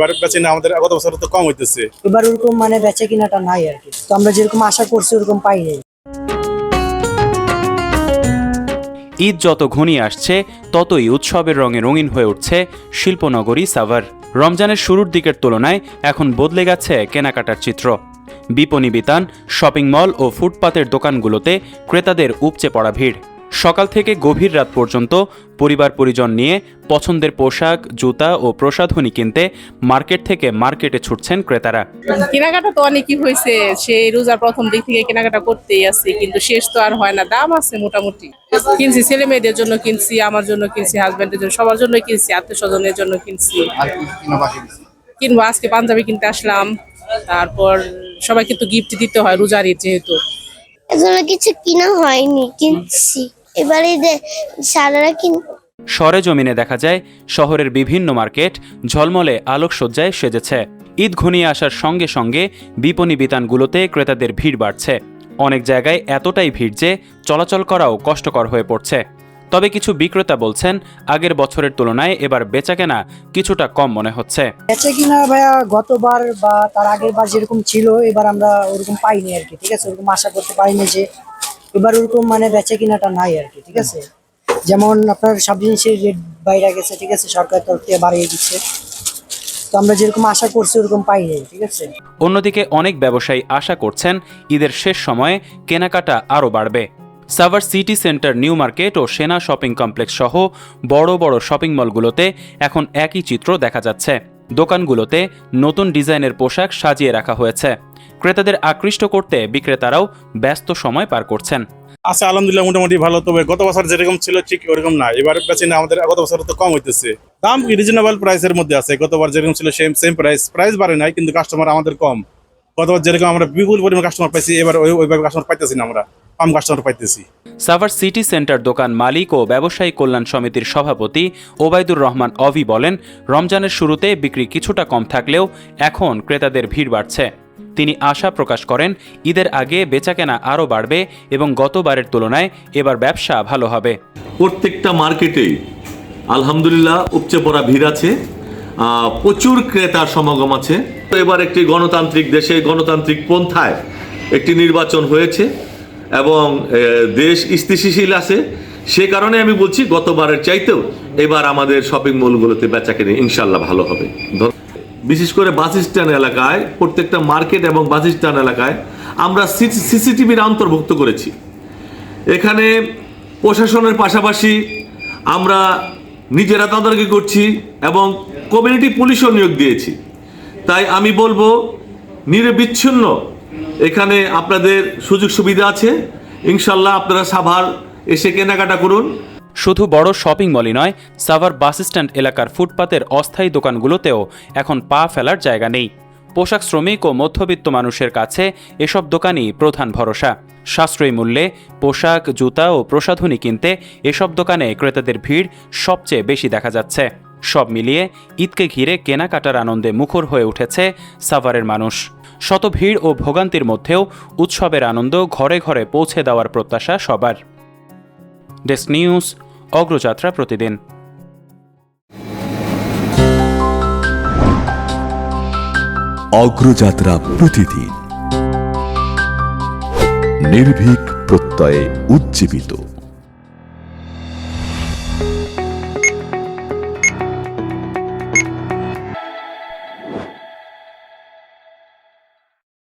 এবার বেচে না আমাদের গত বছর তো কম হইতেছে, এবার ওরকম মানে বেচা কিনাটা নাই আর কি। তো আমরা যেরকম আশা করছি ওরকম পাই নাই। ঈদ যত ঘনিয়ে আসছে ততই উৎসবের রঙে রঙিন হয়ে উঠছে শিল্পনগরী সাভার। রমজানের শুরুর দিকের তুলনায় এখন বদলে গেছে কেনাকাটার চিত্র। বিপণী বিতান, শপিং মল ও ফুটপাতের দোকানগুলোতে ক্রেতাদের উপচে পড়া ভিড়। সকাল থেকে গভীর রাত পর্যন্ত পরিবার পরিজন নিয়ে পছন্দের পোশাক, জুতা ও প্রসাধনী কিনতে মার্কেট থেকে মার্কেটে ছুটছেন ক্রেতারা। কেনাকাটা তো অনেকই হয়েছে, সেই রোজার প্রথম দিক থেকে কেনাকাটা করতেই আছি, কিন্তু শেষ তো আর হয় না। দাম আছে মোটামুটি। কিনছি, ছেলে মেয়েদের জন্য কিনছি, আমার জন্য কিনছি, হাজবেন্ডের জন্য, সবার জন্য কিনছি, আত্মীয় স্বজনের জন্য কিনছি। কিনবো, আজকে পাঞ্জাবি কিনতে আসলাম। তারপর সবাইকে তো গিফট দিতে হয় রোজার ঈদ যেহেতু। এজন্য কিছু কিনা হয়নি, কিনছি এবারে সারারা কিনবো। সরেজমিনে দেখা যায় শহরের বিভিন্ন মার্কেট ঝলমলে আলোকসজ্জায় সেজেছে। ঈদ ঘনিয়ে আসার সঙ্গে সঙ্গে বিপণী বিতানগুলোতে ক্রেতাদের ভিড় বাড়ছে। অনেক জায়গায় এতটাই ভিড় যে চলাচল করাও কষ্টকর হয়ে পড়ছে। তবে কিছু বিক্রেতা বলছেন আগের বছরের তুলনায় এবার বেচাকেনা কিছুটা কম মনে হচ্ছে। বেচা কিনা ভাইয়া গতবার বা তার আগের বার যেরকম ছিল এবার আমরা ওরকম পাইনি আর কি। ঠিক আছে, ওরকম আশা করতে পারিনি যে এবার ওরকম মানে বেচা কিনাটা নাই আর কি। ঠিক আছে, যেমন আপনার সব জিনিসের রেট বাইরে গেছে। ঠিক আছে, সরকারের তরফ থেকে বাড়িয়ে দিচ্ছে, তো আমরা যেরকম আশা করছি ওরকম পাই নাই। ঠিক আছে। অন্যদিকে অনেক ব্যবসায়ী আশা করছেন ঈদের শেষ সময়ে কেনাকাটা আরও বাড়বে। Savar city centre, new market ও সেনা শপিং কমপ্লেক্স সহ বড় বড় শপিং মলগুলোতে এখন একই চিত্র দেখা যাচ্ছে। দোকানগুলোতে নতুন ডিজাইনের পোশাক সাজিয়ে রাখা হয়েছে। ক্রেতাদের আকৃষ্ট করতে বিক্রেতারাও ব্যস্ত সময় পার করছেন। আচ্ছা, আলহামদুলিল্লাহ মোটামুটি ভালো। তবে গত বছর যেরকম ছিল ঠিক ওরকম না, এবার বেচে না আমাদের গত বছর তো কম হইতেছে। দাম রিজনেবল প্রাইসের মধ্যে আছে। গতবার যেরকম ছিল সেম প্রাইস বাড়ে নাই, কিন্তু কাস্টমার আমাদের কম। গতবার যেরকম আমরা বিপুল পরিমাণ কাস্টমার পাইছি, এবার ওইভাবে কাস্টমার পাইতেছি না, আমরা কম কাস্টমার পাইতেছি। সাভার সিটি সেন্টার দোকান মালিক ও ব্যবসায়ী কল্যাণ সমিতির সভাপতি ওবায়দুর রহমান অভি বলেন, রমজানের শুরুতে বিক্রি কিছুটা কম থাকলেও এখন ক্রেতাদের ভিড় বাড়ছে। তিনি আশা প্রকাশ করেন ঈদের আগে বেচাকেনা আরও বাড়বে এবং গতবারের তুলনায় এবার ব্যবসা ভালো হবে। প্রত্যেকটা মার্কেটেই আলহামদুলিল্লাহ উপচে পড়া ভিড় আছে, প্রচুর ক্রেতার সমাগম আছে। এবার একটি গণতান্ত্রিক দেশে গণতান্ত্রিক পন্থায় একটি নির্বাচন হয়েছে এবং দেশ স্থিতিশীল আছে। সে কারণে আমি বলছি গতবারের চাইতেও এবার আমাদের শপিং মলগুলোতে বেচাকেনা ইনশাল্লাহ ভালো হবে। বিশেষ করে বাস স্ট্যান্ড এলাকায়, প্রত্যেকটা মার্কেট এবং বাস স্ট্যান্ড এলাকায় আমরা সিসিটিভির অন্তর্ভুক্ত করেছি। এখানে প্রশাসনের পাশাপাশি আমরা নিজেরা তদারকি করছি এবং কমিউনিটি পুলিশও নিয়োগ দিয়েছি। তাই আমি বলবো নিরবিচ্ছিন্ন এখানে আপনাদের সুযোগ সুবিধা আছে। ইনশাল্লাহ আপনারা সাভার এসে কেনাকাটা করুন। শুধু বড় শপিং মলই নয়, সাভার বাস স্ট্যান্ড এলাকার ফুটপাতের অস্থায়ী দোকানগুলোতেও এখন পা ফেলার জায়গা নেই। পোশাক শ্রমিক ও মধ্যবিত্ত মানুষের কাছে এসব দোকানই প্রধান ভরসা। সাশ্রয়ী মূল্যে পোশাক, জুতা ও প্রসাধনী কিনতে এসব দোকানে ক্রেতাদের ভিড় সবচেয়ে বেশি দেখা যাচ্ছে। সব মিলিয়ে ঈদকে ঘিরে কেনাকাটার আনন্দে মুখর হয়ে উঠেছে সাভারের মানুষ। শত ভিড় ও ভোগান্তির মধ্যেও উৎসবের আনন্দ ঘরে ঘরে পৌঁছে দেওয়ার প্রত্যাশা সবার। ডেস্ক নিউজ, অগ্রযাত্রা প্রতিদিন। অগ্রযাত্রা প্রতিদিন, নির্ভীক প্রত্যয়ে উজ্জীবিত।